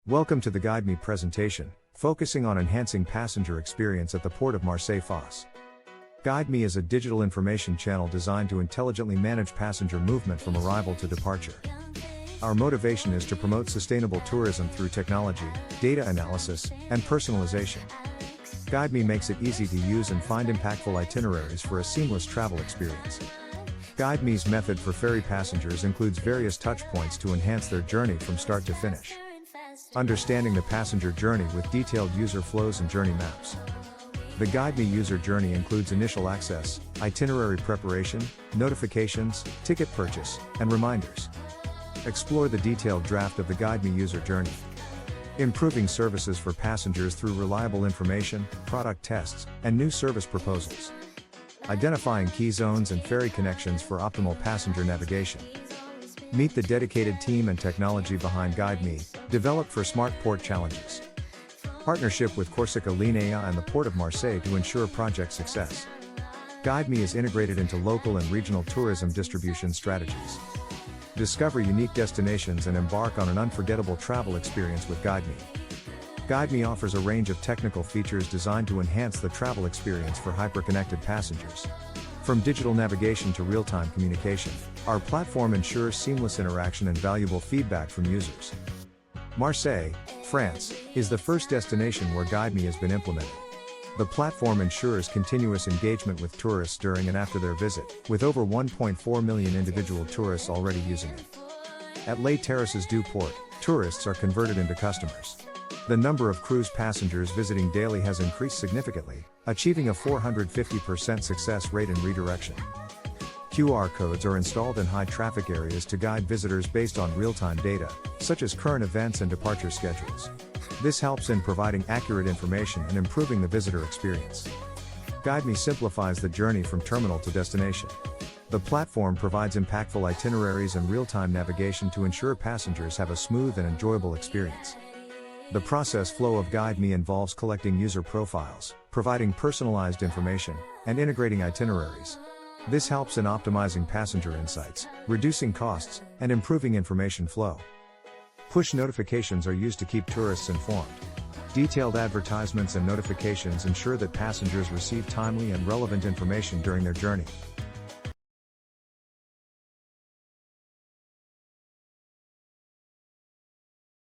Welcome to the GuideMe presentation, focusing on enhancing passenger experience at the Port of Marseille-Fos. GuideMe is a digital information channel designed to intelligently manage passenger movement from arrival to departure. Our motivation is to promote sustainable tourism through technology, data analysis, and personalization. GuideMe makes it easy to use and find impactful itineraries for a seamless travel experience. GuideMe's method for ferry passengers includes various touch points to enhance their journey from start to finish. Understanding the passenger journey with detailed user flows and journey maps. The GuideMe user journey includes initial access, itinerary preparation, notifications, ticket purchase, and reminders. Explore the detailed draft of the GuideMe user journey. Improving services for passengers through reliable information, product tests, and new service proposals. Identifying key zones and ferry connections for optimal passenger navigation. Meet the dedicated team and technology behind GuideMe, developed for smart port challenges. Partnership with Corsica Linea and the Port of Marseille to ensure project success. GuideMe is integrated into local and regional tourism distribution strategies. Discover unique destinations and embark on an unforgettable travel experience with GuideMe. GuideMe offers a range of technical features designed to enhance the travel experience for hyper-connected passengers. From digital navigation to real-time communication, our platform ensures seamless interaction and valuable feedback from users. Marseille, France, is the first destination where GuideMe has been implemented. The platform ensures continuous engagement with tourists during and after their visit, with over 1.4 million individual tourists already using it. At Les Terrasses du Port, tourists are converted into customers. The number of cruise passengers visiting daily has increased significantly, achieving a 450% success rate in redirection. QR codes are installed in high-traffic areas to guide visitors based on real-time data, such as current events and departure schedules. This helps in providing accurate information and improving the visitor experience. GuideMe simplifies the journey from terminal to destination. The platform provides impactful itineraries and real-time navigation to ensure passengers have a smooth and enjoyable experience. The process flow of GuideMe involves collecting user profiles, providing personalized information, and integrating itineraries. This helps in optimizing passenger insights, reducing costs, and improving information flow. Push notifications are used to keep tourists informed. Detailed advertisements and notifications ensure that passengers receive timely and relevant information during their journey.